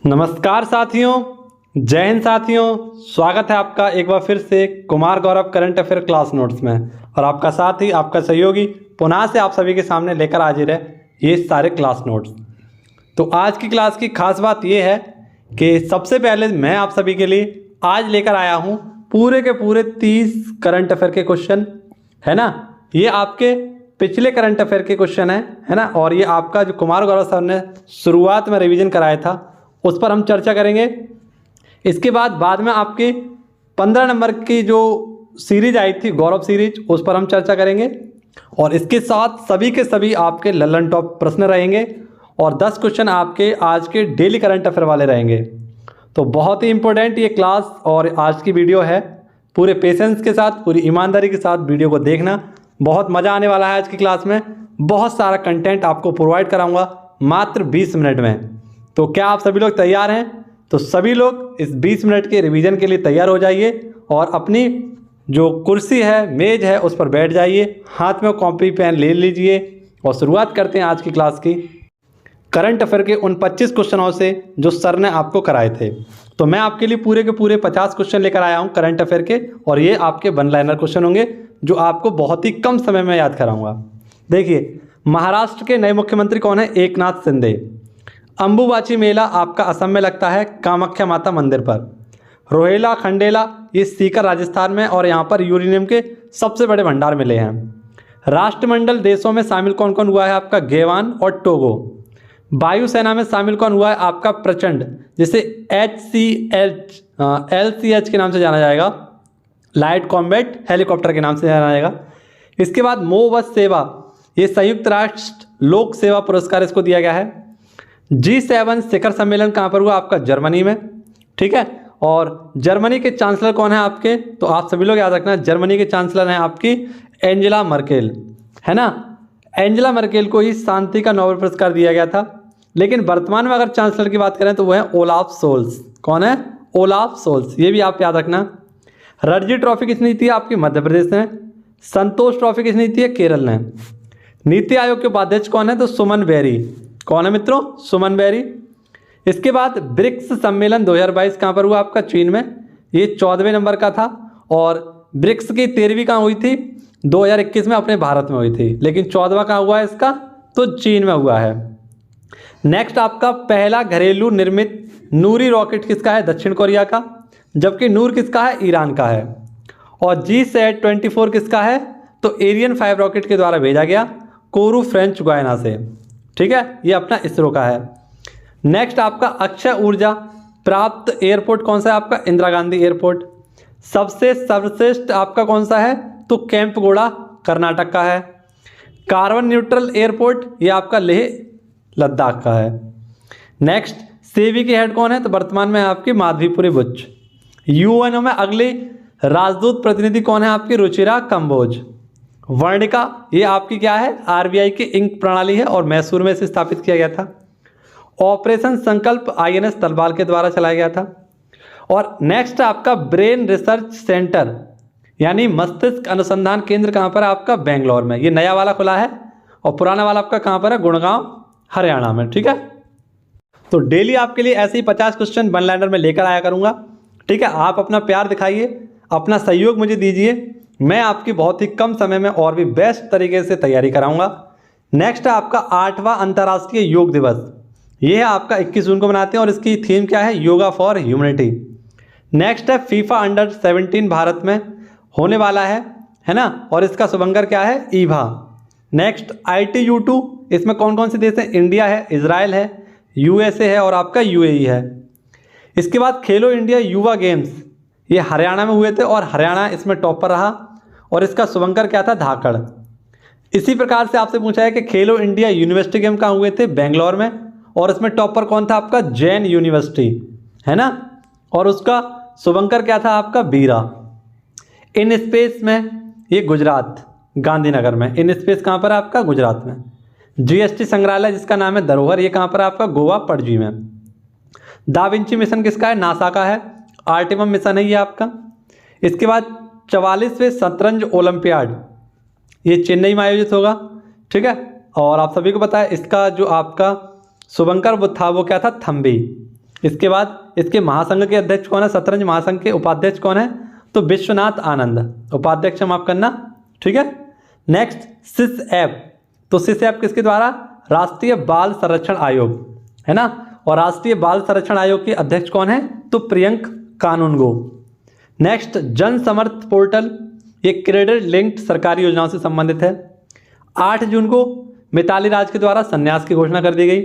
नमस्कार साथियों, जय हिंद साथियों। स्वागत है आपका एक बार फिर से Kumar Gaurav current affair class notes में। और आपका साथी, आपका सहयोगी पुनः से आप सभी के सामने लेकर हाजिर है ये सारे क्लास नोट्स। तो आज की क्लास की खास बात ये है कि सबसे पहले मैं आप सभी के लिए आज लेकर आया हूँ पूरे के पूरे 30 करंट अफेयर के क्वेश्चन, है ना। ये आपके पिछले करंट अफेयर के क्वेश्चन है ना। और ये आपका जो कुमार गौरव सर ने शुरुआत में रिवीजन कराया था उस पर हम चर्चा करेंगे। इसके बाद में आपकी 15 नंबर की जो सीरीज आई थी गौरव सीरीज, उस पर हम चर्चा करेंगे। और इसके साथ सभी के सभी आपके लल्लन टॉप प्रश्न रहेंगे और 10 क्वेश्चन आपके आज के डेली करंट अफेयर वाले रहेंगे। तो बहुत ही इंपॉर्टेंट ये क्लास और आज की वीडियो है। पूरे पेशेंस के साथ, पूरी ईमानदारी के साथ वीडियो को देखना, बहुत मज़ा आने वाला है आज की क्लास में। बहुत सारा कंटेंट आपको प्रोवाइड कराऊंगा मात्र 20 मिनट में। तो क्या आप सभी लोग तैयार हैं? तो सभी लोग इस 20 मिनट के रिवीजन के लिए तैयार हो जाइए और अपनी जो कुर्सी है, मेज है, उस पर बैठ जाइए, हाथ में कॉपी पेन ले लीजिए और शुरुआत करते हैं आज की क्लास की करंट अफेयर के उन 25 क्वेश्चनों से जो सर ने आपको कराए थे। तो मैं आपके लिए पूरे के पूरे 50 क्वेश्चन लेकर आया हूं करंट अफेयर के, और ये आपके वन लाइनर क्वेश्चन होंगे जो आपको बहुत ही कम समय में याद कराऊंगा। देखिए, महाराष्ट्र के नए मुख्यमंत्री कौन है? एकनाथ शिंदे। अंबुबाची मेला आपका असम में लगता है कामाख्या माता मंदिर पर। रोहेला खंडेला ये सीकर राजस्थान में, और यहाँ पर यूरेनियम के सबसे बड़े भंडार मिले हैं। राष्ट्रमंडल देशों में शामिल कौन कौन हुआ है? आपका गेवान और टोगो। वायुसेना में शामिल कौन हुआ है? आपका प्रचंड, जिसे LCH के नाम से जाना जाएगा, लाइट कॉम्बैट हेलीकॉप्टर के नाम से जाना जाएगा। इसके बाद मोवस सेवा, ये संयुक्त राष्ट्र लोक सेवा पुरस्कार इसको दिया गया है। G7 शिखर सम्मेलन कहाँ पर हुआ? आपका जर्मनी में, ठीक है। और जर्मनी के चांसलर कौन है आपके? तो आप सभी लोग याद रखना, जर्मनी के चांसलर हैं आपकी एंजेला मर्केल, है ना। एंजेला मर्केल को ही शांति का नोबेल पुरस्कार दिया गया था। लेकिन वर्तमान में अगर चांसलर की बात करें तो वो है ओलाफ सोल्स। कौन है? ओलाफ सोल्स, ये भी आप याद रखना। रणजी ट्रॉफी किसने जीती है? आपकी मध्य प्रदेश ने। संतोष ट्रॉफी किसने जीती है? केरल ने। नीति आयोग के उपाध्यक्ष कौन है? तो सुमन बेरी। कौन है मित्रों? सुमन बेरी। इसके बाद ब्रिक्स सम्मेलन 2022 कहाँ पर हुआ? आपका चीन में। ये 14वें नंबर का था। और ब्रिक्स की 13वीं कहाँ हुई थी? 2021 में अपने भारत में हुई थी। लेकिन 14वां कहाँ हुआ है इसका? तो चीन में हुआ है। नेक्स्ट आपका पहला घरेलू निर्मित नूरी रॉकेट किसका है? दक्षिण कोरिया का। जबकि नूर किसका है? ईरान का है। और G24 किसका है? तो एरियन 5 रॉकेट के द्वारा भेजा गया कोरू फ्रेंच गुयाना से, ठीक है। ये अपना इसरो का है। नेक्स्ट आपका अक्षय ऊर्जा प्राप्त एयरपोर्ट कौन सा है? आपका इंदिरा गांधी एयरपोर्ट। सबसे सर्वश्रेष्ठ आपका कौन सा है? तो केम्पगोड़ा कर्नाटक का है। कार्बन न्यूट्रल एयरपोर्ट ये आपका लेह लद्दाख का है। नेक्स्ट सेवी के हेड कौन है? तो वर्तमान में आपकी माधवीपुरी बुच। यूएनओ में अगली राजदूत प्रतिनिधि कौन है? आपकी रुचिरा कंबोज। वर्णिका ये आपकी क्या है? आरबीआई की इंक प्रणाली है और मैसूर में इसे स्थापित किया गया था। ऑपरेशन संकल्प INS तलवार के द्वारा चलाया गया था। और नेक्स्ट आपका ब्रेन रिसर्च सेंटर यानी मस्तिष्क अनुसंधान केंद्र कहाँ पर है? आपका बेंगलोर में। ये नया वाला खुला है और पुराना वाला आपका कहाँ पर है? गुड़गांव हरियाणा में, ठीक है। तो डेली आपके लिए ऐसे ही 50 क्वेश्चन वन लाइनर में लेकर आया करूँगा, ठीक है। आप अपना प्यार दिखाइए, अपना सहयोग मुझे दीजिए। मैं आपकी बहुत ही कम समय में और भी बेस्ट तरीके से तैयारी कराऊंगा। नेक्स्ट है आपका 8वां अंतर्राष्ट्रीय योग दिवस। ये है आपका 21 जून को मनाते हैं और इसकी थीम क्या है? Yoga for humanity. नेक्स्ट है फीफा अंडर 17 भारत में होने वाला है ना। और इसका शुभंकर क्या है? ईभा। नेक्स्ट ITU2, इसमें कौन कौन से देश हैं? इंडिया है, इजराइल है, USA है और आपका UAE है। इसके बाद खेलो इंडिया युवा गेम्स, ये हरियाणा में हुए थे और हरियाणा इसमें टॉप पर रहा और इसका शुभंकर क्या था? धाकड़। इसी प्रकार से आपसे पूछा है कि खेलो इंडिया यूनिवर्सिटी गेम कहाँ हुए थे? बेंगलोर में, और इसमें टॉप पर कौन था? आपका जैन यूनिवर्सिटी, है ना। और उसका शुभंकर क्या था? आपका बीरा। इन स्पेस में ये गुजरात गांधीनगर में। इन स्पेस कहाँ पर है? आपका गुजरात में। GST संग्रहालय जिसका नाम है धरोहर, ये कहाँ पर है? आपका गोवा पणजी में। दा विंची मिशन किसका है? नासा का है। आर्टिमम मिशन है ये आपका। इसके बाद 44वें शतरंज ओलंपियाड ये चेन्नई में आयोजित होगा, ठीक है। और आप सभी को पता है इसका जो आपका शुभंकर वो था वो क्या था, थम्बी। इसके बाद इसके महासंघ के अध्यक्ष कौन है, शतरंज महासंघ के उपाध्यक्ष कौन है, तो विश्वनाथ आनंद, उपाध्यक्ष माफ करना, ठीक है। नेक्स्ट सिस ऐप, तो सिस ऐप किसके द्वारा, राष्ट्रीय बाल संरक्षण आयोग, है ना। और राष्ट्रीय बाल संरक्षण आयोग के अध्यक्ष कौन है, तो प्रियंक कानूनगो। नेक्स्ट जन समर्थ पोर्टल, ये क्रेडिट लिंक्ड सरकारी योजनाओं से संबंधित है। 8 जून को मिताली राज के द्वारा संन्यास की घोषणा कर दी गई।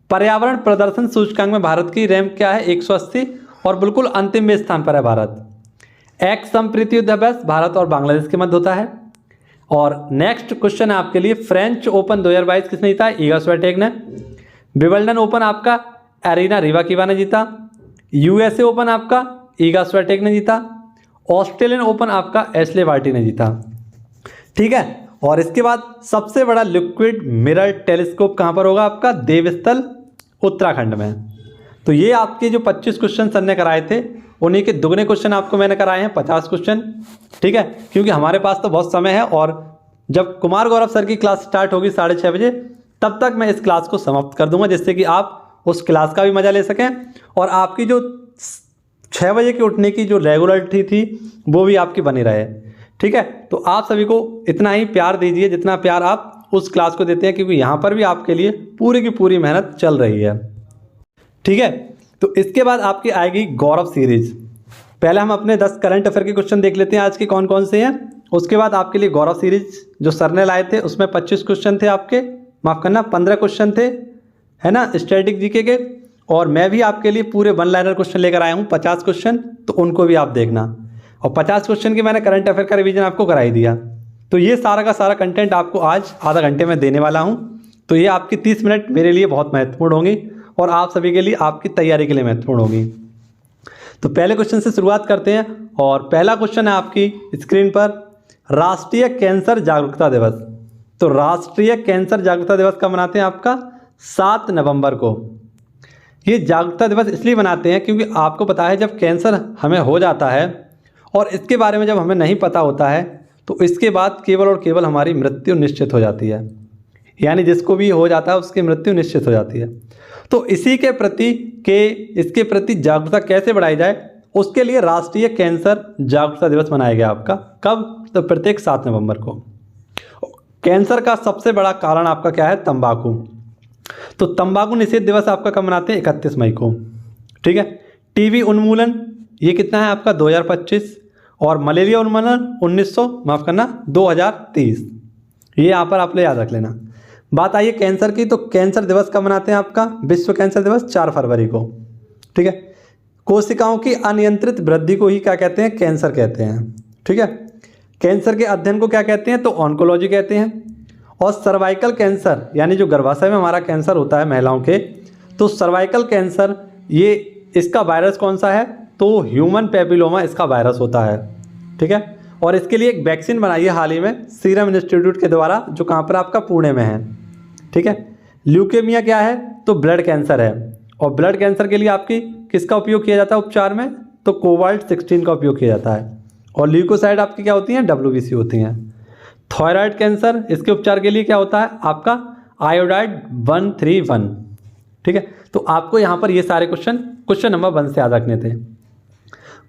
पर्यावरण प्रदर्शन सूचकांक में भारत की रैंक क्या है, 180, और बिल्कुल अंतिम स्थान पर है भारत। एक्स संप्रीति युद्ध अभ्यास भारत और बांग्लादेश के मध्य होता है। और नेक्स्ट क्वेश्चन है आपके लिए, फ्रेंच ओपन 2022 किसने जीता, ईगा स्विएटेक ने। विंबलडन ओपन आपका एरिना रिबाकिवा ने जीता। यूएसए ओपन आपका ईगा स्विएटेक ने जीता। ऑस्ट्रेलियन ओपन आपका एशले बार्टी ने जीता, ठीक है। और इसके बाद सबसे बड़ा लिक्विड मिरर टेलीस्कोप कहाँ पर होगा आपका, देवस्थल उत्तराखंड में। तो ये आपके जो 25 क्वेश्चन सर ने कराए थे उन्हीं के दुगने क्वेश्चन आपको मैंने कराए हैं, 50 क्वेश्चन, ठीक है। क्योंकि हमारे पास तो बहुत समय है और जब कुमार गौरव सर की क्लास स्टार्ट होगी 6:30 बजे तब तक मैं इस क्लास को समाप्त कर दूंगा, जिससे कि आप उस क्लास का भी मजा ले सकें और आपकी जो 6 बजे के उठने की जो रेगुलरिटी थी वो भी आपकी बनी रहे, ठीक है। तो आप सभी को इतना ही प्यार दीजिए जितना प्यार आप उस क्लास को देते हैं, क्योंकि यहाँ पर भी आपके लिए पूरी की पूरी मेहनत चल रही है, ठीक है। तो इसके बाद आपकी आएगी गौरव सीरीज। पहले हम अपने 10 करंट अफेयर के क्वेश्चन देख लेते हैं आज के कौन कौन से हैं। उसके बाद आपके लिए गौरव सीरीज जो सर ने लाए थे उसमें 25 क्वेश्चन थे आपके, माफ़ करना 15 क्वेश्चन थे, है ना, स्टैटिक जीके के। और मैं भी आपके लिए पूरे 1 लाइनर क्वेश्चन लेकर आया हूँ 50 क्वेश्चन, तो उनको भी आप देखना। और 50 क्वेश्चन की मैंने करंट अफेयर का रिवीजन आपको करा ही दिया। तो ये सारा का सारा कंटेंट आपको आज आधा घंटे में देने वाला हूँ। तो ये आपकी 30 मिनट मेरे लिए बहुत महत्वपूर्ण होंगी और आप सभी के लिए आपकी तैयारी के लिए महत्वपूर्ण होगी। तो पहले क्वेश्चन से शुरुआत करते हैं और पहला क्वेश्चन है आपकी स्क्रीन पर, राष्ट्रीय कैंसर जागरूकता दिवस। तो राष्ट्रीय कैंसर जागरूकता दिवस कब मनाते हैं, आपका 7 नवंबर को। ये जागरूकता दिवस इसलिए मनाते हैं क्योंकि आपको पता है जब कैंसर हमें हो जाता है और इसके बारे में जब हमें नहीं पता होता है तो इसके बाद केवल और केवल हमारी मृत्यु निश्चित हो जाती है, यानी जिसको भी हो जाता है उसकी मृत्यु निश्चित हो जाती है। तो इसी के प्रति इसके प्रति जागरूकता कैसे बढ़ाई जाए, उसके लिए राष्ट्रीय कैंसर जागरूकता दिवस मनाया गया आपका। कब, तो प्रत्येक 7 नवंबर को। कैंसर का सबसे बड़ा कारण आपका क्या है, तंबाकू। तो तंबाकू निषेध दिवस आपका कब मनाते हैं, 31 मई को, ठीक है। टीबी उन्मूलन ये कितना है आपका 2025, और मलेरिया उन्मूलन 2030। ये यहाँ पर आप लोग याद रख लेना। बात आई है कैंसर की, तो कैंसर दिवस कब मनाते हैं आपका, विश्व कैंसर दिवस 4 फरवरी को, ठीक है। कोशिकाओं की अनियंत्रित वृद्धि को ही क्या कहते हैं, कैंसर कहते हैं, ठीक है। कैंसर के अध्ययन को क्या कहते हैं, तो ऑन्कोलॉजी कहते हैं। और सर्वाइकल कैंसर यानी जो गर्भाशय में हमारा कैंसर होता है महिलाओं के, तो सर्वाइकल कैंसर ये इसका वायरस कौन सा है, तो ह्यूमन पैपिलोमा इसका वायरस होता है, ठीक है। और इसके लिए एक वैक्सीन बनाई है हाल ही में सीरम इंस्टीट्यूट के द्वारा, जो कहाँ पर आपका पुणे में है, ठीक है। ल्यूकेमिया क्या है, तो ब्लड कैंसर है। और ब्लड कैंसर के लिए आपकी किसका उपयोग किया जाता है उपचार में, तो कोबाल्ट-16 का उपयोग किया जाता है। और ल्यूकोसाइड आपकी क्या होती हैं, WBC होती हैं। थायराइड कैंसर, इसके उपचार के लिए क्या होता है आपका आयोडाइड 131, ठीक है। तो आपको यहाँ पर ये सारे क्वेश्चन नंबर 1 से याद रखने थे।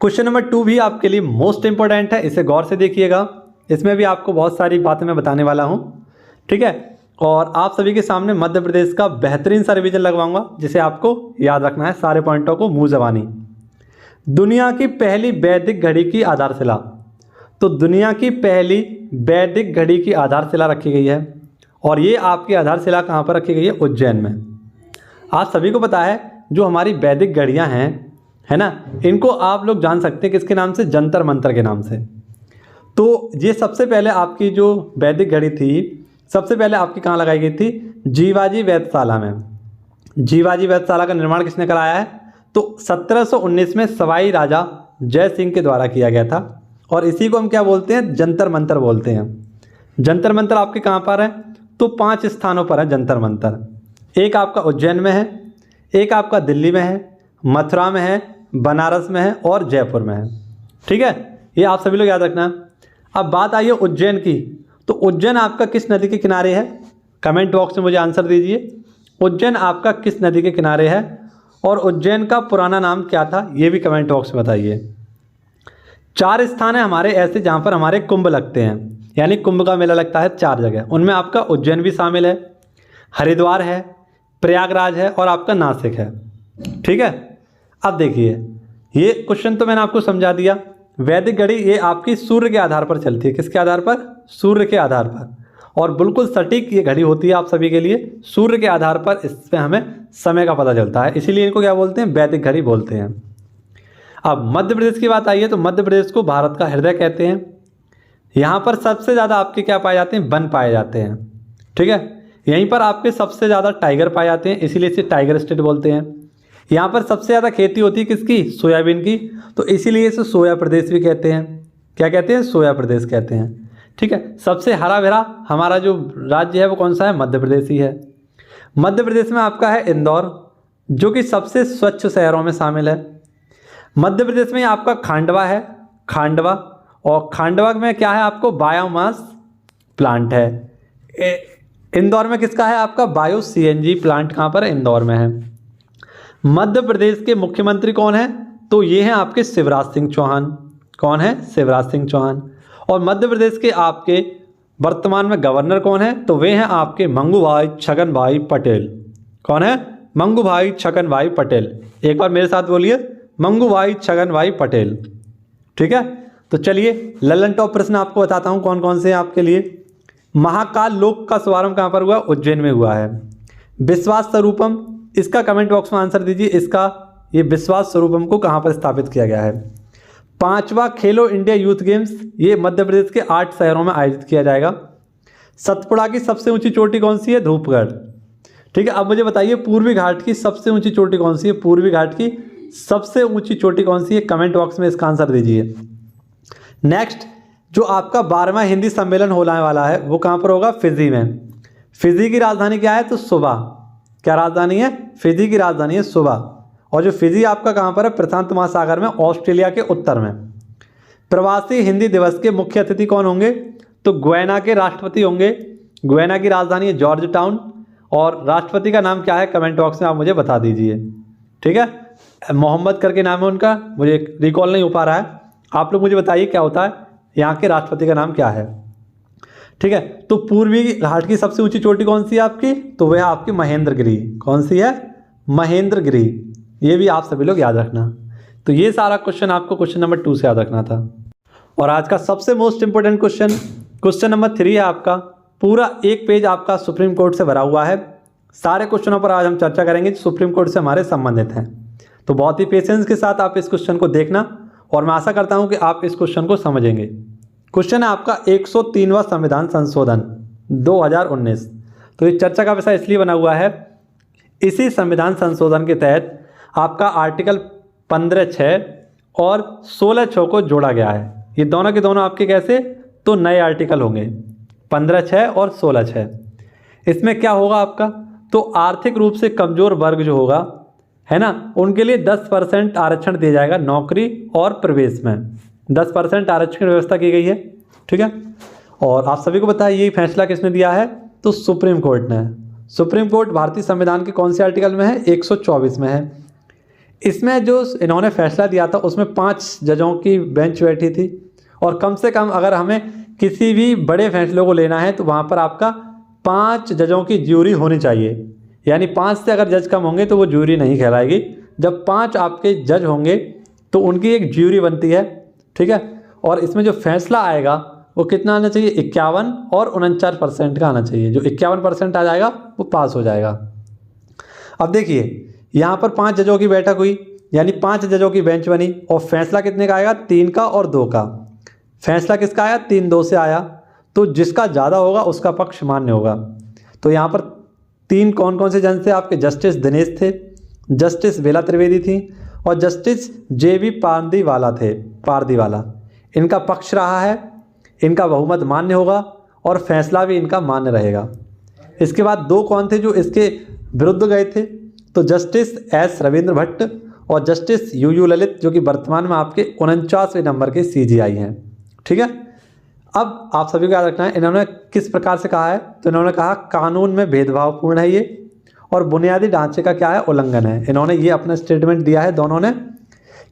क्वेश्चन नंबर 2 भी आपके लिए मोस्ट इंपॉर्टेंट है, इसे गौर से देखिएगा। इसमें भी आपको बहुत सारी बातें मैं बताने वाला हूँ, ठीक है। और आप सभी के सामने मध्य प्रदेश का बेहतरीन सा रिवीजन लगवाऊंगा, जिसे आपको याद रखना है सारे पॉइंटों को मुँह ज़बानी। दुनिया की पहली वैदिक घड़ी की आधारशिला, तो दुनिया की पहली वैदिक घड़ी की आधारशिला रखी गई है और ये आपकी आधारशिला कहाँ पर रखी गई है, उज्जैन में। आप सभी को पता है जो हमारी वैदिक घड़ियाँ हैं, है ना, इनको आप लोग जान सकते हैं किसके नाम से, जंतर मंतर के नाम से। तो ये सबसे पहले आपकी जो वैदिक घड़ी थी सबसे पहले आपकी कहाँ लगाई गई थी, जीवाजी वेधशाला में। जीवाजी वेधशाला का निर्माण किसने कराया है, तो 1719 में सवाई राजा जय सिंह के द्वारा किया गया था और इसी को हम क्या बोलते हैं, जंतर मंतर बोलते हैं। जंतर मंतर आपके कहाँ पर है, तो 5 स्थानों पर है जंतर मंतर। एक आपका उज्जैन में है, एक आपका दिल्ली में है, मथुरा में है, बनारस में है और जयपुर में है, ठीक है। ये आप सभी लोग याद रखना। अब बात आई है उज्जैन की, तो उज्जैन आपका किस नदी के किनारे है? कमेंट बॉक्स में मुझे आंसर दीजिए। उज्जैन आपका किस नदी के किनारे है और उज्जैन का पुराना नाम क्या था, ये भी कमेंट बॉक्स में बताइए। 4 स्थान है हमारे ऐसे जहाँ पर हमारे कुंभ लगते हैं, यानी कुंभ का मेला लगता है 4 जगह। उनमें आपका उज्जैन भी शामिल है, हरिद्वार है, प्रयागराज है और आपका नासिक है। ठीक है, अब देखिए ये क्वेश्चन तो मैंने आपको समझा दिया। वैदिक घड़ी ये आपकी सूर्य के आधार पर चलती है। किसके आधार पर? सूर्य के आधार पर। और बिल्कुल सटीक ये घड़ी होती है आप सभी के लिए। सूर्य के आधार पर इससे हमें समय का पता चलता है, इसीलिए इनको क्या बोलते हैं? वैदिक घड़ी बोलते हैं। अब मध्य प्रदेश की बात आई है तो मध्य प्रदेश को भारत का हृदय कहते हैं। यहाँ पर सबसे ज़्यादा आपके क्या पाए जाते हैं? वन पाए जाते हैं। ठीक है, यहीं पर आपके सबसे ज़्यादा टाइगर पाए जाते हैं, इसीलिए इसे टाइगर स्टेट बोलते हैं। यहाँ पर सबसे ज़्यादा खेती होती है किसकी? सोयाबीन की, तो इसीलिए इसे सोया प्रदेश भी कहते हैं। क्या कहते हैं? सोया प्रदेश कहते हैं। ठीक है, सबसे हरा भरा हमारा जो राज्य है वो कौन सा है? मध्य प्रदेश ही है। मध्य प्रदेश में आपका है इंदौर, जो कि सबसे स्वच्छ शहरों में शामिल है। मध्य प्रदेश में आपका खांडवा है, खांडवा, और खांडवा में क्या है? आपको बायोमास प्लांट है। इंदौर में किसका है? आपका बायो सीएनजी प्लांट कहाँ पर है? इंदौर में है। मध्य प्रदेश के मुख्यमंत्री कौन है? तो ये हैं आपके शिवराज सिंह चौहान। कौन है? शिवराज सिंह चौहान। और मध्य प्रदेश के आपके वर्तमान में गवर्नर कौन है? तो वे हैं आपके मंगूभाई छगन भाई पटेल। कौन है? मंगूभाई छगन भाई पटेल। एक बार मेरे साथ बोलिए, मंगूभाई छगन भाई पटेल। ठीक है, तो चलिए ललन टॉप प्रश्न आपको बताता हूँ कौन कौन से हैं आपके लिए। महाकाल लोक का शुभारंभ कहाँ पर हुआ? उज्जैन में हुआ है। विश्वास स्वरूपम, इसका कमेंट बॉक्स में आंसर दीजिए। इसका ये विश्वास स्वरूपम को कहाँ पर स्थापित किया गया है? 5वां खेलो इंडिया यूथ गेम्स, ये मध्य प्रदेश के 8 शहरों में आयोजित किया जाएगा। सतपुड़ा की सबसे ऊंची चोटी कौन सी है? धूपगढ़। ठीक है, अब मुझे बताइए पूर्वी घाट की सबसे ऊंची चोटी कौन सी है? पूर्वी घाट की सबसे ऊंची चोटी कौन सी है? कमेंट बॉक्स में इसका आंसर दीजिए। नेक्स्ट, जो आपका 12वां हिंदी सम्मेलन होने वाला है वो कहाँ पर होगा? फिजी में। फिजी की राजधानी क्या है? तो सुबा। क्या राजधानी है? फिजी की राजधानी है सुबा। और जो फिजी आपका कहाँ पर है? प्रशांत महासागर में, ऑस्ट्रेलिया के उत्तर में। प्रवासी हिंदी दिवस के मुख्य अतिथि कौन होंगे? तो गुयाना के राष्ट्रपति होंगे। गुयाना की राजधानी है जॉर्ज टाउन। और राष्ट्रपति का नाम क्या है? कमेंट बॉक्स में आप मुझे बता दीजिए। ठीक है, मोहम्मद करके नाम है उनका, मुझे रिकॉल नहीं हो पा रहा है। आप लोग मुझे बताइए क्या होता है, यहाँ के राष्ट्रपति का नाम क्या है। ठीक है, तो पूर्वी घाट की सबसे ऊंची चोटी कौन सी है आपकी? तो वह आपकी महेंद्रगिरी। कौन सी है? महेंद्रगिरी। ये भी आप सभी लोग याद रखना। तो ये सारा क्वेश्चन आपको क्वेश्चन नंबर 2 से याद रखना था। और आज का सबसे most important question, question number 3 है आपका। पूरा एक पेज आपका सुप्रीम कोर्ट से भरा हुआ है। सारे क्वेश्चनों पर आज हम चर्चा करेंगे जो सुप्रीम कोर्ट से हमारे संबंधित हैं। तो बहुत ही पेशेंस के साथ आप इस क्वेश्चन को देखना और मैं आशा करता हूं कि आप इस क्वेश्चन को समझेंगे। क्वेश्चन है आपका 103वां संविधान संशोधन 2019। तो ये चर्चा का विषय इसलिए बना हुआ है, इसी संविधान संशोधन के तहत आपका आर्टिकल 15(6) और 16(6) को जोड़ा गया है। ये दोनों के दोनों आपके कैसे? तो नए आर्टिकल होंगे 15(6) और 16(6). इसमें क्या होगा आपका? तो आर्थिक रूप से कमजोर वर्ग जो होगा है ना, उनके लिए 10% आरक्षण दिया जाएगा नौकरी और प्रवेश में। 10% आरक्षण की व्यवस्था की गई है। ठीक है, और आप सभी को पता है ये फैसला किसने दिया है? तो सुप्रीम कोर्ट ने। सुप्रीम कोर्ट भारतीय संविधान के कौन से आर्टिकल में है? 124 में है। इसमें जो इन्होंने फैसला दिया था उसमें 5 जजों की बेंच बैठी थी। और कम से कम अगर हमें किसी भी बड़े फैसलों को लेना है तो वहाँ पर आपका 5 जजों की ज्यूरी होनी चाहिए। यानी 5 से अगर जज कम होंगे तो वो ज्यूरी नहीं कहलाएगी। जब 5 आपके जज होंगे तो उनकी एक ज्यूरी बनती है। ठीक है, और इसमें जो फैसला आएगा वो कितना आना चाहिए? 51 और 49% का आना चाहिए। जो 51% आ जाएगा वो पास हो जाएगा। अब देखिए यहाँ पर 5 जजों की बैठक हुई, यानी 5 जजों की बेंच बनी और फैसला कितने का आएगा? 3 का और 2 का। फैसला किसका आया? 3-2 से आया। तो जिसका ज़्यादा होगा उसका पक्ष मान्य होगा। तो यहाँ पर 3 कौन कौन से जज थे आपके? जस्टिस दिनेश थे, जस्टिस बेला त्रिवेदी थी और जस्टिस JB पारदीवाला थे। पारदीवाला इनका पक्ष रहा है, इनका बहुमत मान्य होगा और फैसला भी इनका मान्य रहेगा। इसके बाद 2 कौन थे जो इसके विरुद्ध गए थे? तो जस्टिस S रविंद्र भट्ट और जस्टिस UU ललित, जो कि वर्तमान में आपके 49वें नंबर के CJI हैं। ठीक है, अब आप सभी को याद रखना है इन्होंने किस प्रकार से कहा है, तो इन्होंने कहा कानून में भेदभावपूर्ण है ये और बुनियादी ढांचे का क्या है, उल्लंघन है। इन्होंने ये अपना स्टेटमेंट दिया है दोनों ने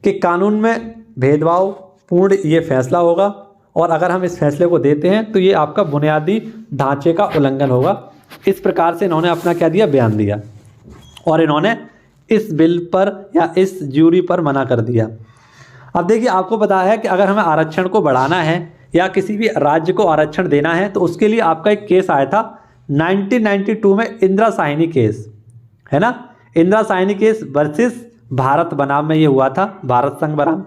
कि कानून में भेदभावपूर्ण ये फैसला होगा और अगर हम इस फैसले को देते हैं तो ये आपका बुनियादी ढांचे का उल्लंघन होगा। इस प्रकार से इन्होंने अपना क्या दिया, बयान दिया और इन्होंने इस बिल पर या इस ज्यूरी पर मना कर दिया। अब देखिए आपको पता है कि अगर हमें आरक्षण को बढ़ाना है या किसी भी राज्य को आरक्षण देना है तो उसके लिए आपका एक केस आया था 1992 में, इंदिरा साहनी केस है ना। इंदिरा साहनी केस वर्सेस भारत बनाम में ये हुआ था, भारत संघ बनाम।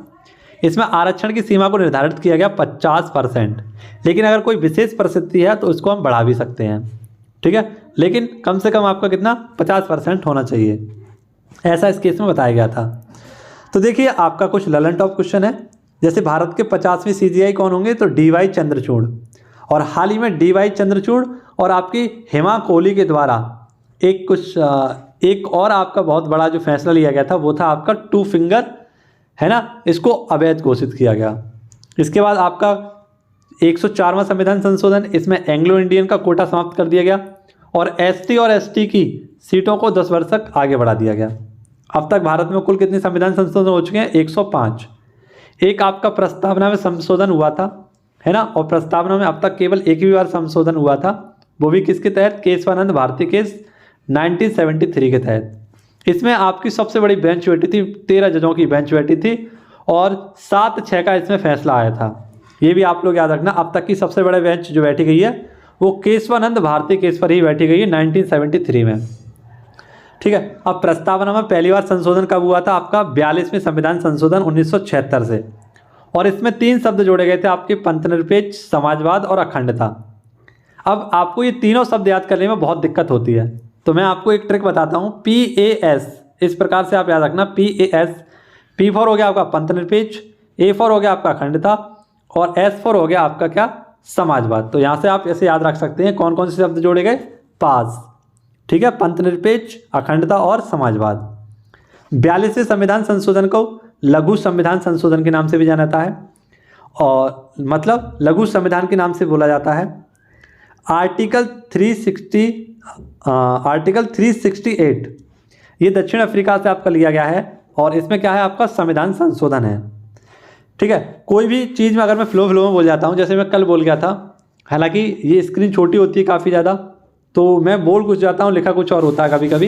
इसमें आरक्षण की सीमा को निर्धारित किया गया 50%, लेकिन अगर कोई विशेष परिस्थिति है तो इसको हम बढ़ा भी सकते हैं, ठीक है, लेकिन कम से कम आपका कितना 50% होना चाहिए, ऐसा इस केस में बताया गया था। तो देखिए आपका कुछ ललन टॉप क्वेश्चन है, जैसे भारत के 50वें CGI कौन होंगे, तो DY चंद्रचूड़। और हाल ही में DY चंद्रचूड़ और आपकी हेमा कोहली के द्वारा एक और आपका बहुत बड़ा जो फैसला लिया गया था वो था आपका 2 फिंगर है ना, इसको अवैध घोषित किया गया। इसके बाद आपका 104वां संविधान संशोधन, इसमें एंग्लो इंडियन का कोटा समाप्त कर दिया गया और ST और ST की सीटों को 10 वर्ष तक आगे बढ़ा दिया गया। अब तक भारत में कुल कितने संविधान संशोधन हो चुके हैं, 105। एक आपका प्रस्तावना में संशोधन हुआ था है ना, और प्रस्तावना में अब तक केवल एक ही बार संशोधन हुआ था, वो भी किसके तहत, केशवानंद भारती केस 1973 के तहत। इसमें आपकी सबसे बड़ी बेंच बैठी थी, 13 जजों की बेंच बैठी थी और 7-6 का इसमें फैसला आया था। ये भी आप लोग याद रखना, अब तक की सबसे बड़े बेंच जो बैठी गई है वो केशवानंद भारती केस पर ही बैठी गई है 1973 में, ठीक है। अब प्रस्तावना में पहली बार संशोधन कब हुआ था, आपका 42वें संविधान संशोधन 1976 से, और इसमें 3 शब्द जोड़े गए थे आपके, पंथनिरपेक्ष, समाजवाद और अखंडता। अब आपको ये तीनों शब्द याद करने में बहुत दिक्कत होती है, तो मैं आपको एक ट्रिक बताता हूँ, PAS, इस प्रकार से आप याद रखना, PAS, P फॉर हो गया आपका पंथनिरपेक्ष, A फॉर हो गया आपका अखंडता और S फॉर हो गया आपका क्या, समाजवाद। तो यहाँ से आप ऐसे याद रख सकते हैं कौन कौन से शब्द जोड़े गए, पास, ठीक है, पंथनिरपेक्ष, अखंडता और समाजवाद। 42वें संविधान संशोधन को लघु संविधान संशोधन के नाम से भी जाना जाता है, और मतलब लघु संविधान के नाम से बोला जाता है। आर्टिकल 368 ये दक्षिण अफ्रीका से आपका लिया गया है और इसमें क्या है, आपका संविधान संशोधन है, ठीक है। कोई भी चीज़ में अगर मैं फ्लो में बोल जाता हूँ, जैसे मैं कल बोल गया था, हालांकि ये स्क्रीन छोटी होती है काफ़ी ज़्यादा, तो मैं बोल कुछ जाता हूँ, लिखा कुछ और होता है कभी कभी,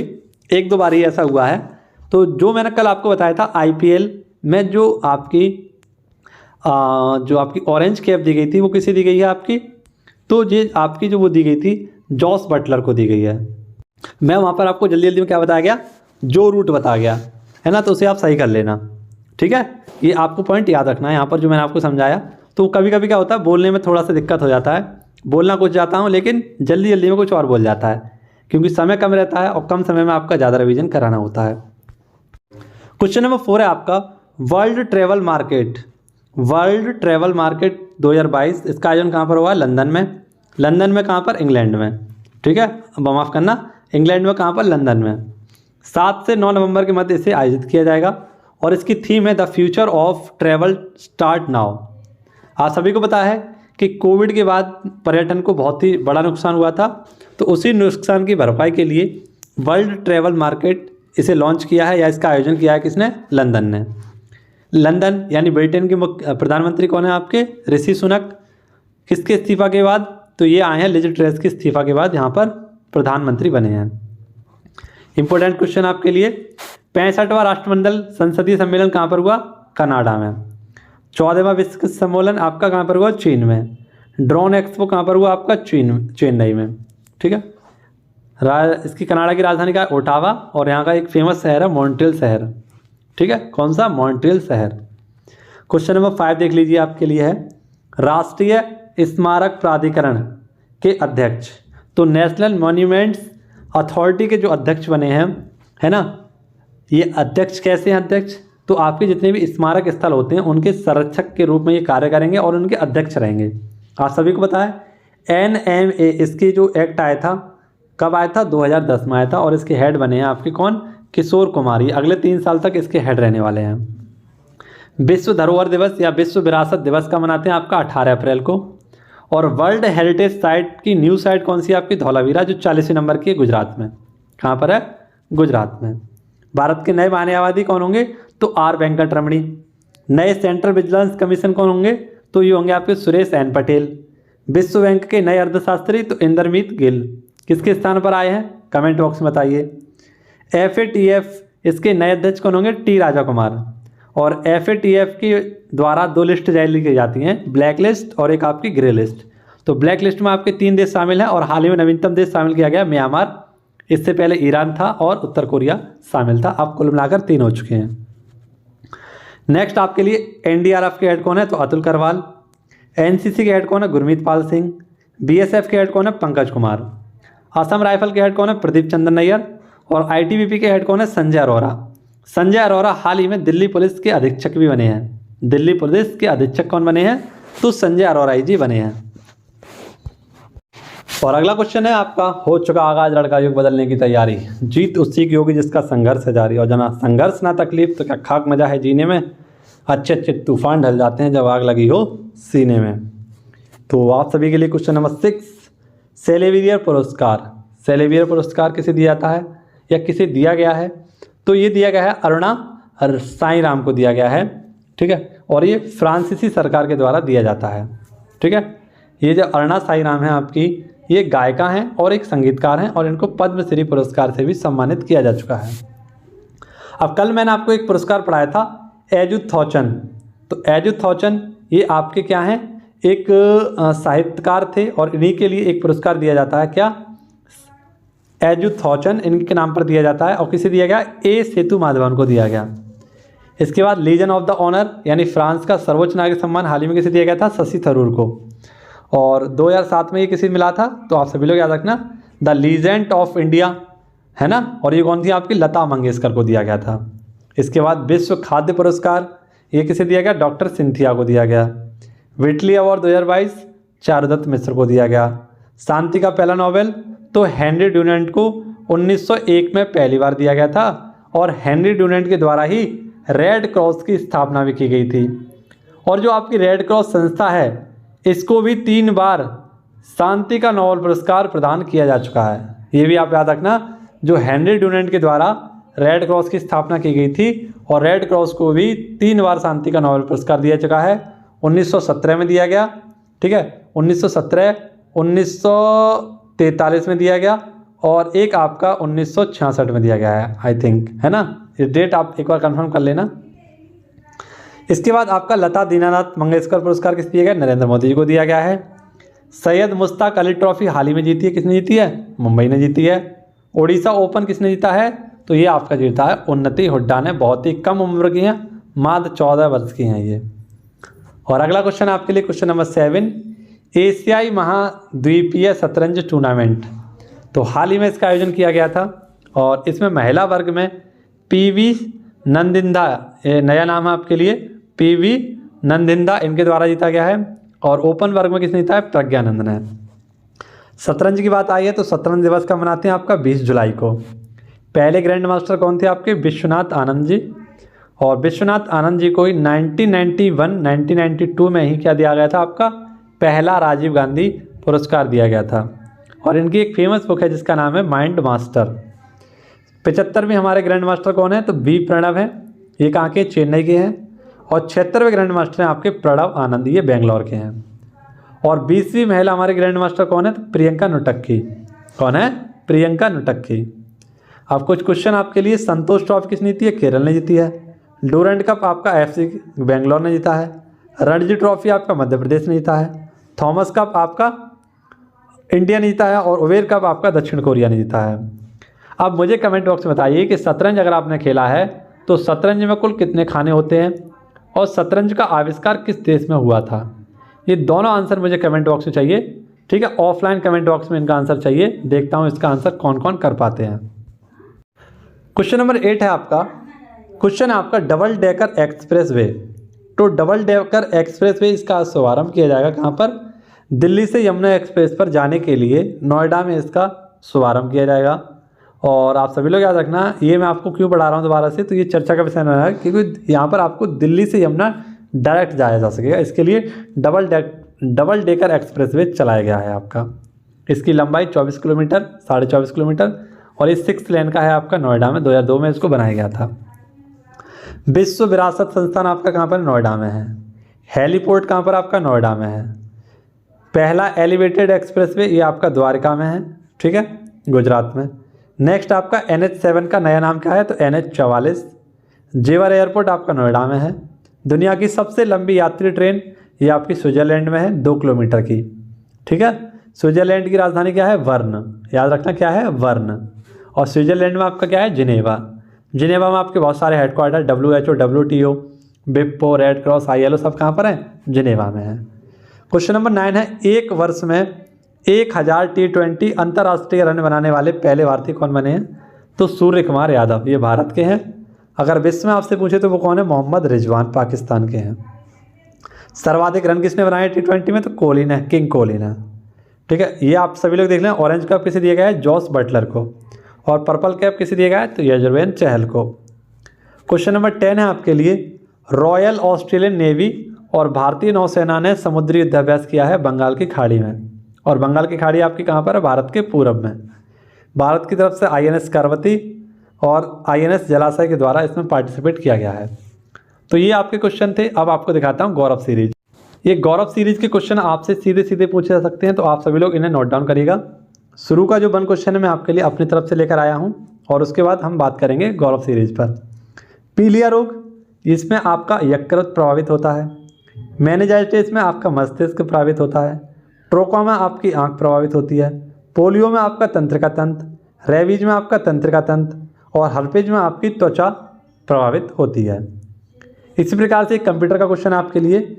1-2 बार ही ऐसा हुआ है। तो जो मैंने कल आपको बताया था IPL में जो आपकी ऑरेंज कैप दी गई थी वो किसे दी गई है आपकी, तो ये आपकी जो वो दी गई थी जॉस बटलर को दी गई है। मैं वहाँ पर आपको जल्दी जल्दी में क्या बताया गया, जो रूट बताया गया है ना, तो उसे आप सही कर लेना, ठीक है। ये आपको पॉइंट याद रखना है यहाँ पर जो मैंने आपको समझाया। तो कभी कभी क्या होता है, बोलने में थोड़ा सा दिक्कत हो जाता है, बोलना कुछ जाता हूँ लेकिन जल्दी जल्दी में कुछ और बोल जाता है, क्योंकि समय कम रहता है और कम समय में आपका ज़्यादा रिवीजन कराना होता है। क्वेश्चन नंबर 4 है आपका, वर्ल्ड ट्रैवल मार्केट 2022, इसका आयोजन कहाँ पर हुआ, लंदन में। लंदन में कहाँ पर, इंग्लैंड में, ठीक है, माफ़ करना, इंग्लैंड में कहाँ पर, लंदन में। 7 से 9 नवंबर के मध्य इसे आयोजित किया जाएगा और इसकी थीम है the future of travel start now. आप सभी को पता है कि कोविड के बाद पर्यटन को बहुत ही बड़ा नुकसान हुआ था, तो उसी नुकसान की भरपाई के लिए वर्ल्ड ट्रैवल मार्केट इसे लॉन्च किया है या इसका आयोजन किया है किसने, लंदन ने। लंदन यानी ब्रिटेन के प्रधानमंत्री कौन है आपके, ऋषि सुनक। किसके इस्तीफा के बाद, तो ये आए हैं लिज ट्रेस के इस्तीफा के बाद यहाँ पर प्रधानमंत्री बने हैं। इंपॉर्टेंट क्वेश्चन आपके लिए, 65वां राष्ट्रमंडल संसदीय सम्मेलन कहाँ पर हुआ, कनाडा में। 14वां विश्व सम्मेलन आपका कहाँ पर हुआ, चीन में। ड्रोन एक्सपो कहाँ पर हुआ आपका, चेन्नई में, ठीक है। इसकी कनाडा की राजधानी का ओटावा और यहाँ का एक फेमस शहर है मॉन्ट्रियल शहर, ठीक है, कौन सा, मॉन्ट्रियल शहर। क्वेश्चन नंबर 5 देख लीजिए आपके लिए है, राष्ट्रीय स्मारक प्राधिकरण के अध्यक्ष, तो नेशनल मॉन्यूमेंट्स अथॉरिटी के जो अध्यक्ष बने हैं, है ना, ये अध्यक्ष कैसे हैं, अध्यक्ष तो आपके जितने भी स्मारक स्थल होते हैं उनके संरक्षक के रूप में ये कार्य करेंगे और उनके अध्यक्ष रहेंगे। आप सभी को पता है NMA इसकी जो एक्ट आया था, कब आया था, 2010 में आया था, और इसके हेड बने हैं आपके कौन, किशोर कुमार। ये अगले 3 साल तक इसके हेड रहने वाले हैं। विश्व धरोहर दिवस या विश्व विरासत दिवस का मनाते हैं आपका 18 अप्रैल को, और वर्ल्ड हेरिटेज साइट की न्यू साइट कौन सी है आपकी? धौलावीरा, जो 40वें नंबर की है गुजरात में। कहाँ पर है? गुजरात में। भारत के नए मानववादी कौन होंगे? तो आर वेंकटरमणी। नए सेंट्रल विजिलेंस कमीशन कौन होंगे? तो ये होंगे आपके सुरेश एन पटेल। विश्व बैंक के नए अर्थशास्त्री तो इंद्रमीत गिल। किसके स्थान पर आए हैं? कमेंट बॉक्स में बताइए। FATF इसके नए अध्यक्ष कौन होंगे? टी राजा कुमार। और FATF के द्वारा 2 लिस्ट जारी की जाती हैं, ब्लैक लिस्ट और एक आपकी ग्रे लिस्ट। तो ब्लैक लिस्ट में आपके 3 देश शामिल हैं और हाल ही में नवीनतम देश शामिल किया गया म्यांमार, इससे पहले ईरान था और उत्तर कोरिया शामिल था। अब कुल मिलाकर 3 हो चुके हैं। नेक्स्ट आपके लिए NDRF के हेड कौन है? तो अतुल करवाल। NCC के हेड कौन है? गुरमीत पाल सिंह। BSF के हेड कौन है? पंकज कुमार। असम राइफल के हेड कौन है? प्रदीप चंद्र नैयर। और ITBP के हेड कौन है? संजय अरोरा। संजय अरोरा हाल ही में दिल्ली पुलिस के अधीक्षक भी बने हैं। दिल्ली पुलिस के अधीक्षक कौन बने हैं? तो संजय अरोरा जी बने हैं। और अगला क्वेश्चन है आपका, हो चुका आगाज लड़का युग बदलने की तैयारी, जीत उसी की होगी जिसका संघर्ष है जारी। और जना संघर्ष ना तकलीफ तो क्या खाक मजा है जीने में, अच्छे अच्छे तूफान ढल जाते हैं जब आग लगी हो सीने में। तो आप सभी के लिए क्वेश्चन नंबर 6, सेलेवियर पुरस्कार। सेलेवियर पुरस्कार किसे दिया जाता है या किसे दिया गया है? तो ये दिया गया है अरुणा साई राम को दिया गया है, ठीक है। और ये फ्रांसीसी सरकार के द्वारा दिया जाता है, ठीक है। ये जो अरुणा साई राम है आपकी, ये गायिका हैं और एक संगीतकार हैं और इनको पद्मश्री पुरस्कार से भी सम्मानित किया जा चुका है। अब कल मैंने आपको एक पुरस्कार पढ़ाया था एजू थॉचन। तो एजू थॉचन ये आपके क्या हैं? एक साहित्यकार थे और इन्हीं के लिए एक पुरस्कार दिया जाता है। क्या? एजू थॉचन इनके नाम पर दिया जाता है। और किसे दिया गया? ए सेतु माधवन को दिया गया। इसके बाद लीजन ऑफ द ऑनर यानी फ्रांस का सर्वोच्च नागरिक सम्मान हाल ही में किसे दिया गया था? शशि थरूर को। और 2007 में ये किसे मिला था? तो आप सभी लोग याद रखना, द लीजेंड ऑफ इंडिया, है ना। और ये कौन थी आपकी? लता मंगेशकर को दिया गया था। इसके बाद विश्व खाद्य पुरस्कार ये किसे दिया गया? डॉक्टर सिंथिया को दिया गया। विटली अवार्ड 2022 चारुदत्त मिश्र को दिया गया। शांति का पहला नोबेल तो हेनरी ड्यूनेंट को 1901 में पहली बार दिया गया था और हेनरी ड्यूनेंट के द्वारा ही रेड क्रॉस की स्थापना भी की गई थी। और जो आपकी रेड क्रॉस संस्था है इसको भी 3 बार शांति का नोबेल पुरस्कार प्रदान किया जा चुका है। ये भी आप याद रखना, जो हेनरी ड्यूनेंट के द्वारा रेड क्रॉस की स्थापना की गई थी और रेड क्रॉस को भी 3 बार शांति का नोबेल पुरस्कार दिया चुका है। 1917 में दिया गया, ठीक है, 1917, 1943 में दिया गया और एक आपका 1966 में दिया गया है, आई थिंक, है ना। ये डेट आप एक बार कंफर्म कर लेना। इसके बाद आपका लता दीनानाथ मंगेशकर पुरस्कार किस दिया गया? नरेंद्र मोदी जी को दिया गया है। सैयद मुश्ताक अली ट्रॉफी हाल ही में जीती है, किसने जीती है? मुंबई ने जीती है। ओडिशा ओपन किसने जीता है? तो ये आपका जीता है उन्नति हुड्डा ने। बहुत ही कम उम्र की हैं, मात्र 14 वर्ष की हैं ये। और अगला क्वेश्चन आपके लिए क्वेश्चन नंबर 7, एशियाई महाद्वीपीय शतरंज टूर्नामेंट। तो हाल ही में इसका आयोजन किया गया था और इसमें महिला वर्ग में PV नंदिंदा, ये नया नाम है आपके लिए, PV नंदिंदा इनके द्वारा जीता गया है। और ओपन वर्ग में किसने जीता है? प्रज्ञानंद ने। शतरंज की बात आई है तो शतरंज दिवस का मनाते हैं आपका 20 जुलाई को। पहले ग्रैंड मास्टर कौन थे आपके? विश्वनाथ आनंद जी। और विश्वनाथ आनंद जी को ही 1992 में ही क्या दिया गया था? आपका पहला राजीव गांधी पुरस्कार दिया गया था। और इनकी एक फेमस बुक है जिसका नाम है माइंड मास्टर। 75वें हमारे ग्रैंड मास्टर कौन है? तो V प्रणव है, ये कहाँ के? चेन्नई के हैं। और 76वें ग्रैंड मास्टर हैं आपके प्रणव आनंद, ये बेंगलोर के हैं। और 20वीं महिला हमारे ग्रैंड मास्टर कौन है? तो प्रियंका नुटक्की। कौन है? प्रियंका नुटक्की। अब कुछ क्वेश्चन आपके लिए, संतोष ट्रॉफी किसने जीती है? केरल ने जीती है। डूरेंट कप आपका FC बेंगलोर ने जीता है। रणजी ट्रॉफी आपका मध्य प्रदेश ने जीता है। थॉमस कप आपका इंडिया ने जीता है और उबेर कप आपका दक्षिण कोरिया ने जीता है। अब मुझे कमेंट बॉक्स में बताइए कि शतरंज अगर आपने खेला है तो शतरंज में कुल कितने खाने होते हैं और शतरंज का आविष्कार किस देश में हुआ था? ये दोनों आंसर मुझे कमेंट बॉक्स में चाहिए, ठीक है। ऑफलाइन कमेंट बॉक्स में इनका आंसर चाहिए, देखता हूँ इसका आंसर कौन कौन कर पाते हैं। क्वेश्चन नंबर 8 है आपका, क्वेश्चन है आपका डबल डेकर एक्सप्रेस वे। तो डबल डेकर एक्सप्रेस वे इसका शुभारंभ किया जाएगा कहाँ पर? दिल्ली से यमुना एक्सप्रेस पर जाने के लिए नोएडा में इसका शुभारंभ किया जाएगा। और आप सभी लोग याद रखना, ये मैं आपको क्यों पढ़ा रहा हूँ दोबारा से, तो ये चर्चा का विषय रहा है क्योंकि यहाँ पर आपको दिल्ली से यमुना डायरेक्ट जाया जा सकेगा। इसके लिए डबल डबल डेकर एक्सप्रेसवे चलाया गया है आपका। इसकी लंबाई 24 किलोमीटर, 24.5 किलोमीटर, और ये 6 लेन का है आपका। नोएडा में 2002 में इसको बनाया गया था। विश्व विरासत संस्थान आपका कहाँ पर? नोएडा में है। हेलीपोर्ट कहाँ पर आपका? नोएडा में है। पहला एलिवेटेड एक्सप्रेसवे ये आपका द्वारका में है, ठीक है, गुजरात में। नेक्स्ट आपका NH7 का नया नाम क्या है? तो NH44। जेवर एयरपोर्ट आपका नोएडा में है। दुनिया की सबसे लंबी यात्री ट्रेन ये आपकी स्विट्जरलैंड में है, 2 किलोमीटर की, ठीक है। स्विट्जरलैंड की राजधानी क्या है? वर्न, याद रखना क्या है? वर्न। और स्विट्जरलैंड में आपका क्या है? जिनेवा। जिनेवा में आपके बहुत सारे हेडक्वार्टर, WHO, WTO, बिप्पो, रेड क्रॉस, ILO सब कहाँ पर हैं? जिनेवा में है। क्वेश्चन नंबर 9 है, एक वर्ष में 1000 T20 अंतर्राष्ट्रीय रन बनाने वाले पहले भारतीय कौन बने हैं? तो सूर्य कुमार यादव, ये भारत के हैं। अगर विश्व में आपसे पूछे तो वो कौन है? मोहम्मद रिजवान, पाकिस्तान के हैं। सर्वाधिक रन किसने बनाए T20 में? तो कोहली ने, किंग कोहली ने, ठीक है। ये आप सभी लोग देख लें। ऑरेंज कप किसे दिया गया है? जॉस बटलर को। और पर्पल कैप किसे दिया गया है? तो यजुर्वेंद्र चहल को। क्वेश्चन नंबर 10 है आपके लिए, रॉयल ऑस्ट्रेलियन नेवी और भारतीय नौसेना ने समुद्री युद्धाभ्यास किया है बंगाल की खाड़ी में। और बंगाल की खाड़ी आपकी कहाँ पर है? भारत के पूरब में। भारत की तरफ से INS करवती और INS जलाशय के द्वारा इसमें पार्टिसिपेट किया गया है। तो ये आपके क्वेश्चन थे। अब आपको दिखाता हूँ गौरव सीरीज। ये गौरव सीरीज के क्वेश्चन आपसे सीधे सीधे पूछे जा सकते हैं, तो आप सभी लोग इन्हें नोट डाउन करिएगा। शुरू का जो 1 क्वेश्चन है मैं आपके लिए अपनी तरफ से लेकर आया हूँ, और उसके बाद हम बात करेंगे गौरव सीरीज पर। पीलिया रोग, इसमें आपका यकृत प्रभावित होता है। मेनिंजाइटिस में आपका मस्तिष्क प्रभावित होता है। ट्रोकोमा में आपकी आंख प्रभावित होती है। पोलियो में आपका तंत्रिका तंत्र, रेबीज में आपका तंत्रिका तंत्र, और हर्पेज में आपकी त्वचा प्रभावित होती है। इसी प्रकार से एक कंप्यूटर का क्वेश्चन आपके लिए,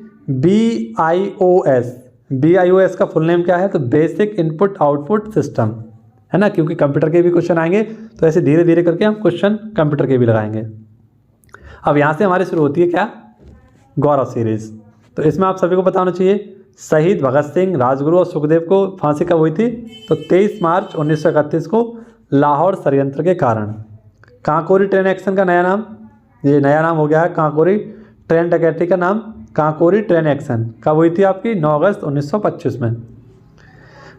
BIOS का फुल नेम क्या है? तो बेसिक इनपुट आउटपुट सिस्टम, है ना, क्योंकि कंप्यूटर के भी क्वेश्चन आएंगे, तो ऐसे धीरे धीरे करके हम क्वेश्चन कंप्यूटर के भी लगाएंगे। अब यहाँ से हमारी शुरू होती है क्या? गौरव सीरीज। तो इसमें आप सभी को पता होना चाहिए, शहीद भगत सिंह, राजगुरु और सुखदेव को फांसी कब हुई थी? तो 23 मार्च 1931 को लाहौर षड्यंत्र के कारण। कांकोरी ट्रेन एक्शन का नया नाम, ये नया नाम हो गया है कांकोरी ट्रेन डकैती का नाम कांकोरी ट्रेन एक्शन कब हुई थी आपकी? 9 अगस्त 1925 में।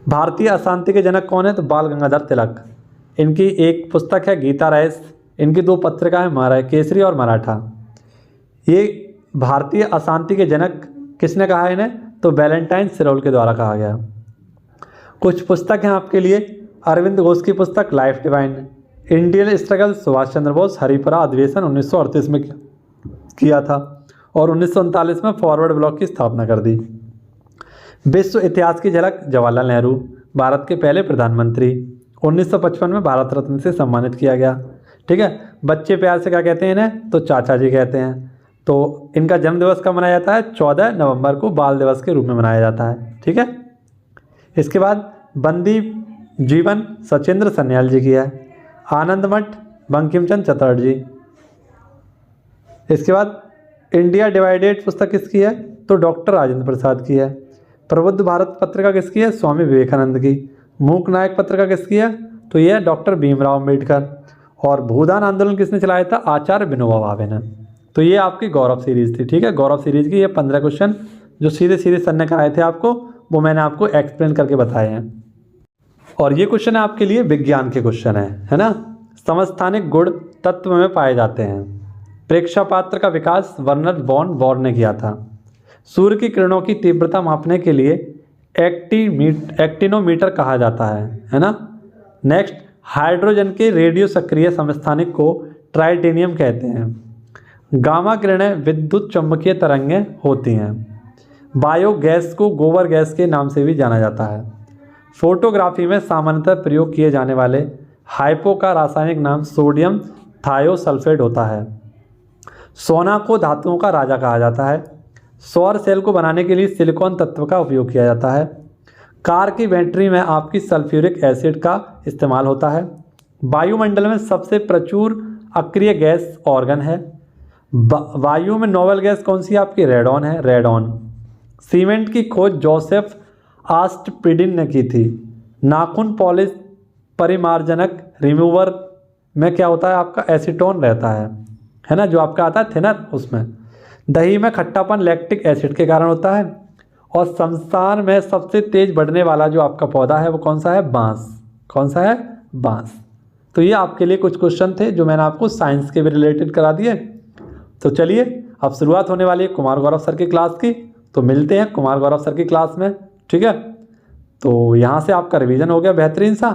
भारतीय अशांति के जनक कौन है? तो बाल गंगाधर तिलक। इनकी एक पुस्तक है गीता रैस, इनकी 2 पत्रिका है केसरी और मराठा। ये भारतीय अशांति के जनक किसने कहा इन्हें? तो वैलेंटाइन सिरोल के द्वारा कहा गया। कुछ पुस्तक हैं आपके लिए, अरविंद घोष की पुस्तक life divine, Indian struggle Subhash Chandra Bose, Haripura अधिवेशन 1938 में किया था, और 1939 में फॉरवर्ड ब्लॉक की स्थापना कर दी। विश्व इतिहास की झलक, जवाहरलाल नेहरू, भारत के पहले प्रधानमंत्री, 1955 में भारत रत्न से सम्मानित किया गया, ठीक है। बच्चे प्यार से क्या कहते हैं इन्हें? तो चाचा जी कहते हैं। तो इनका जन्म दिवस कब मनाया जाता है? 14 नवंबर को बाल दिवस के रूप में मनाया जाता है, ठीक है। इसके बाद बंदी जीवन सचिंद्र सन्याल जी की है। आनंद मठ बंकिम चंद्र चटर्जी। इसके बाद इंडिया डिवाइडेड पुस्तक किसकी है? तो डॉक्टर राजेंद्र प्रसाद की है। प्रबुद्ध भारत पत्रिका किसकी है? स्वामी विवेकानंद की। मूक नायक पत्रिका किसकी है? तो यह डॉक्टर भीमराव अम्बेडकर। और भूदान आंदोलन किसने चलाया था? आचार्य विनोबा भावे ने। तो ये आपकी गौरव सीरीज थी, ठीक है। गौरव सीरीज की ये 15 क्वेश्चन जो सीधे सीधे सर ने कराए थे आपको, वो मैंने आपको एक्सप्लेन करके बताए हैं। और ये क्वेश्चन आपके लिए विज्ञान के क्वेश्चन है ना। समस्थानिक गुण तत्व में पाए जाते हैं। प्रेक्षा पात्र का विकास वर्नर वॉन बोर ने किया था। सूर्य की किरणों की तीव्रता मापने के लिए एक्टिनोमीटर कहा जाता है ना। नेक्स्ट, हाइड्रोजन के रेडियो सक्रिय समस्थानिक को ट्राइटेनियम कहते हैं। गामा किरणें विद्युत चुम्बकीय तरंगें होती हैं। बायोगैस को गोबर गैस के नाम से भी जाना जाता है। फोटोग्राफी में सामान्यतः प्रयोग किए जाने वाले हाइपो का रासायनिक नाम सोडियम थायोसल्फेट होता है। सोना को धातुओं का राजा कहा जाता है। सौर सेल को बनाने के लिए सिलिकॉन तत्व का उपयोग किया जाता है। कार की बैटरी में आपकी सल्फ्यूरिक एसिड का इस्तेमाल होता है। वायुमंडल में सबसे प्रचुर अक्रिय गैस ऑर्गन है। वायु में नोबेल गैस कौन सी आपकी? रेडॉन है, रेडॉन। सीमेंट की खोज जोसेफ आस्टपिडिन ने की थी। नाखून पॉलिश परिमार्जनक रिमूवर में क्या होता है आपका? एसीटोन रहता है ना, जो आपका आता है थिनर उसमें। दही में खट्टापन लैक्टिक एसिड के कारण होता है। और शमशान में सबसे तेज बढ़ने वाला जो आपका पौधा है वो कौन सा है? बांस। कौन सा है? बांस। तो ये आपके लिए कुछ क्वेश्चन थे जो मैंने आपको साइंस के भी रिलेटेड करा दिए। तो चलिए अब शुरुआत होने वाली है कुमार गौरव सर की क्लास की। तो मिलते हैं कुमार गौरव सर की क्लास में, ठीक है। तो यहाँ से आपका रिवीजन हो गया बेहतरीन सा।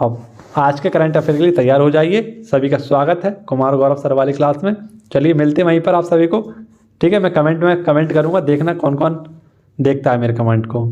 अब आज के करंट अफेयर के लिए तैयार हो जाइए। सभी का स्वागत है कुमार गौरव सर वाली क्लास में। चलिए मिलते हैं वहीं पर आप सभी को, ठीक है। मैं कमेंट में कमेंट करूँगा, देखना कौन कौन देखता है मेरे कमेंट को।